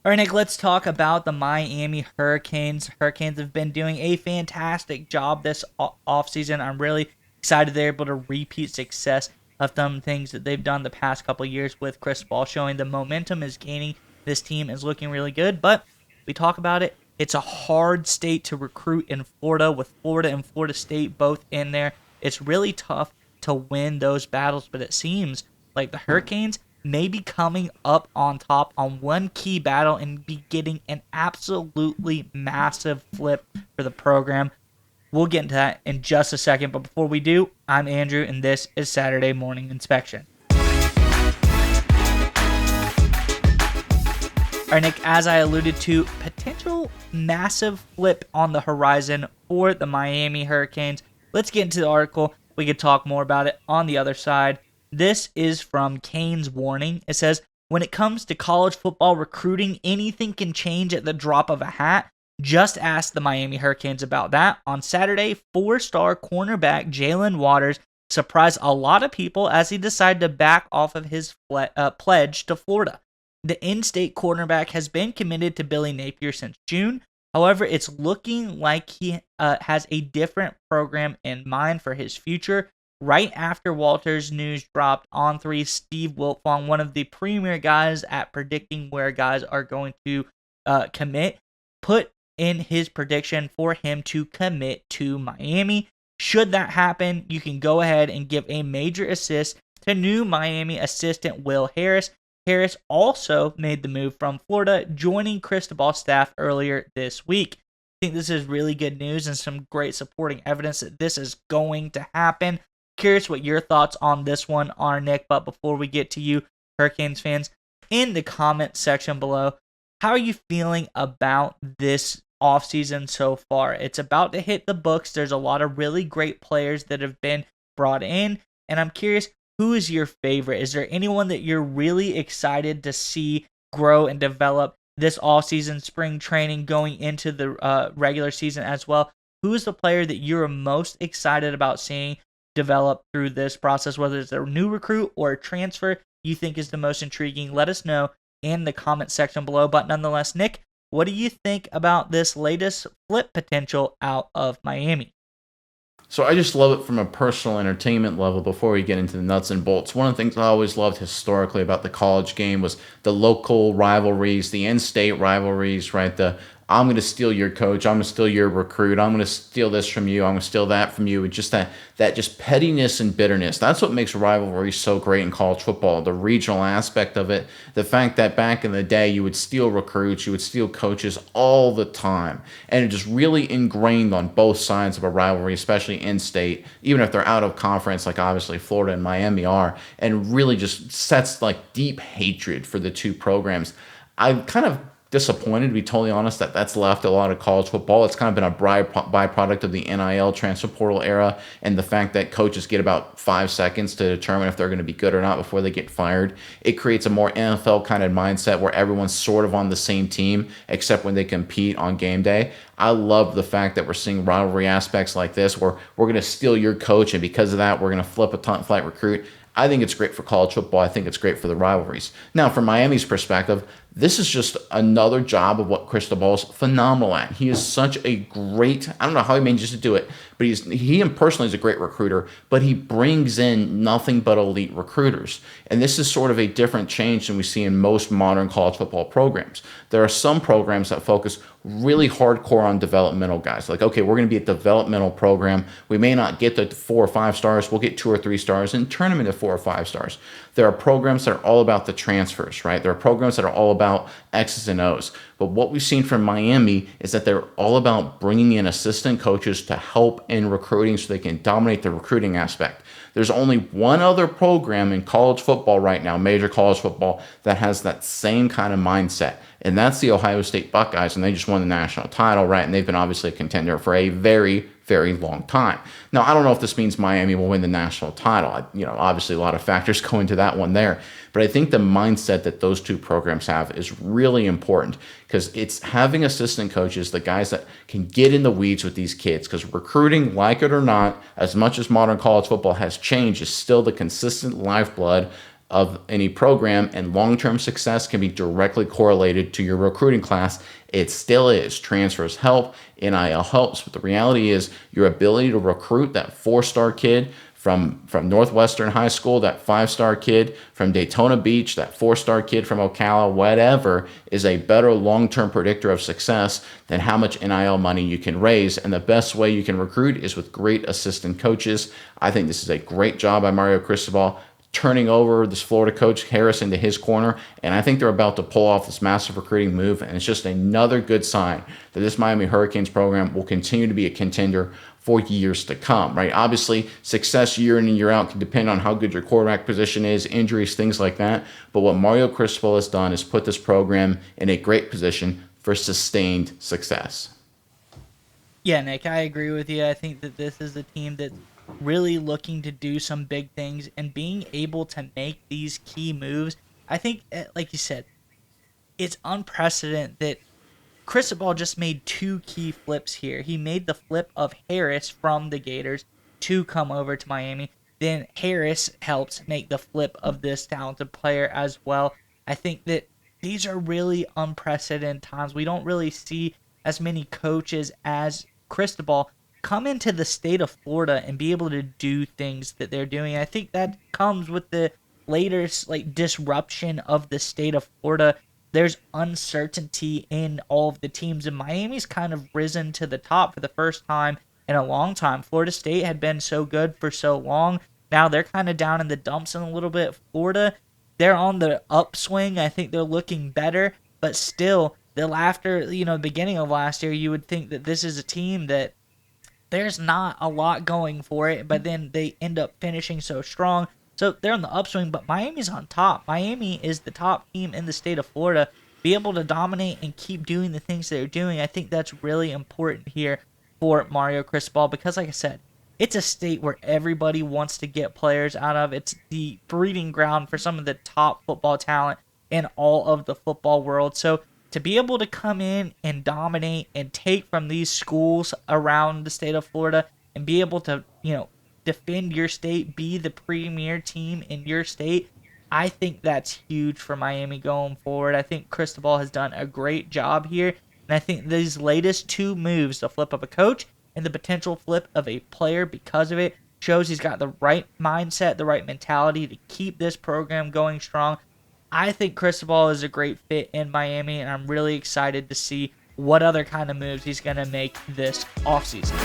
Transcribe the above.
All right, Nick, let's talk about the Miami Hurricanes. Hurricanes have been doing a fantastic job this offseason. I'm really excited they're able to repeat success of some things that they've done the past couple of years with Cristobal, showing the momentum is gaining. This team is looking really good, but we talk about it. It's a hard state to recruit in Florida, with Florida and Florida State both in there. It's really tough to win those battles, but it seems like the Hurricanes may be coming up on top on one key battle and be getting an absolutely massive flip for the program. We'll get into that in just a second, but before we do, I'm Andrew, and this is Saturday Morning Inspection. All right, Nick, as I alluded to, potential massive flip on the horizon for the Miami Hurricanes. Let's get into the article. We could talk more about it on the other side. This is from Kane's Warning. It says, when it comes to college football recruiting, anything can change at the drop of a hat. Just ask the Miami Hurricanes about that. On Saturday, 4-star cornerback Jalen Waters surprised a lot of people as he decided to back off of his pledge to Florida. The in-state cornerback has been committed to Billy Napier since June. However, it's looking like he has a different program in mind for his future. Right after Walters' news dropped, On3 Steve Wiltfong, one of the premier guys at predicting where guys are going to commit, put in his prediction for him to commit to Miami. Should that happen, you can go ahead and give a major assist to new Miami assistant Will Harris. Harris also made the move from Florida, joining Cristobal's staff earlier this week. I think this is really good news and some great supporting evidence that this is going to happen. Curious what your thoughts on this one are, Nick, but before we get to you, Hurricanes fans, in the comment section below, how are you feeling about this offseason so far? It's about to hit the books. There's a lot of really great players that have been brought in, and I'm curious, who is your favorite? Is there anyone that you're really excited to see grow and develop this offseason, spring training, going into the regular season as well? Who is the player that you're most excited about seeing develop through this process, whether it's a new recruit or a transfer you think is the most intriguing? Let us know in the comment section below. But nonetheless, Nick, what do you think about this latest flip potential out of Miami? So I just love it from a personal entertainment level before we get into the nuts and bolts. One of the things I always loved historically about the college game was the local rivalries, the in-state rivalries, right? I'm going to steal your coach. I'm going to steal your recruit. I'm going to steal this from you. I'm going to steal that from you. And just that just pettiness and bitterness. That's what makes rivalry so great in college football. The regional aspect of it. The fact that back in the day, you would steal recruits, you would steal coaches all the time. And it just really ingrained on both sides of a rivalry, especially in-state, even if they're out of conference, like obviously Florida and Miami are, and really just sets like deep hatred for the two programs. I'm kind of disappointed, to be totally honest, that's left a lot of college football. It's kind of been a byproduct of the NIL transfer portal era and the fact that coaches get about 5 seconds to determine if they're going to be good or not before they get fired. It creates a more NFL kind of mindset where everyone's sort of on the same team except when they compete on game day. I love the fact that we're seeing rivalry aspects like this where we're going to steal your coach, and because of that, we're going to flip a top-flight recruit. I think it's great for college football. I think it's great for the rivalries. Now, from Miami's perspective, this is just another job of what Cristobal's phenomenal at. He is such a great, I don't know how he manages to do it, but he personally is a great recruiter, but he brings in nothing but elite recruiters. And this is sort of a different change than we see in most modern college football programs. There are some programs that focus really hardcore on developmental guys. Like, okay, we're going to be a developmental program. We may not get the 4 or 5 stars. We'll get 2 or 3 stars and turn them into 4 or 5 stars. There are programs that are all about the transfers, right? There are programs that are all about X's and O's. But what we've seen from Miami is that they're all about bringing in assistant coaches to help in recruiting so they can dominate the recruiting aspect. There's only one other program in college football right now, major college football, that has that same kind of mindset. And that's the Ohio State Buckeyes, and they just won the national title, right? And they've been obviously a contender for a very, very long time. Now, I don't know if this means Miami will win the national title. Obviously a lot of factors go into that one there. But I think the mindset that those two programs have is really important because it's having assistant coaches, the guys that can get in the weeds with these kids. Because recruiting, like it or not, as much as modern college football has changed, is still the consistent lifeblood of any program, and long-term success can be directly correlated to your recruiting class. It still is. Transfers help, NIL helps, but the reality is your ability to recruit that four-star kid from Northwestern High School, that five-star kid from Daytona Beach, that four-star kid from Ocala, whatever, is a better long-term predictor of success than how much NIL money you can raise. And the best way you can recruit is with great assistant coaches. I think this is a great job by Mario Cristobal, turning over this Florida coach Harris into his corner, and I think they're about to pull off this massive recruiting move, and it's just another good sign that this Miami Hurricanes program will continue to be a contender for years to come, right? Obviously, success year in and year out can depend on how good your quarterback position is, injuries, things like that, but what Mario Cristobal has done is put this program in a great position for sustained success. Yeah, Nick, I agree with you. I think that this is a team that's really looking to do some big things and being able to make these key moves. I think, like you said, it's unprecedented that Cristobal just made two key flips here. He made the flip of Harris from the Gators to come over to Miami. Then Harris helped make the flip of this talented player as well. I think that these are really unprecedented times. We don't really see as many coaches as Cristobal come into the state of Florida and be able to do things that they're doing. I think that comes with the latest disruption of the state of Florida. There's uncertainty in all of the teams, and Miami's kind of risen to the top for the first time in a long time. Florida State had been so good for so long. Now they're kind of down in the dumps in a little bit. Florida, they're on the upswing. I think they're looking better, but still, after beginning of last year, you would think that this is a team that there's not a lot going for it, but then they end up finishing so strong. So they're on the upswing, but Miami's on top. Miami is the top team in the state of Florida. Be able to dominate and keep doing the things they're doing, I think that's really important here for Mario Cristobal because, like I said, it's a state where everybody wants to get players out of. It's the breeding ground for some of the top football talent in all of the football world. So to be able to come in and dominate and take from these schools around the state of Florida and be able to, defend your state, be the premier team in your state, I think that's huge for Miami going forward. I think Cristobal has done a great job here, and I think these latest two moves, the flip of a coach and the potential flip of a player because of it, shows he's got the right mindset, the right mentality to keep this program going strong. I think Cristobal is a great fit in Miami, and I'm really excited to see what other kind of moves he's going to make this offseason.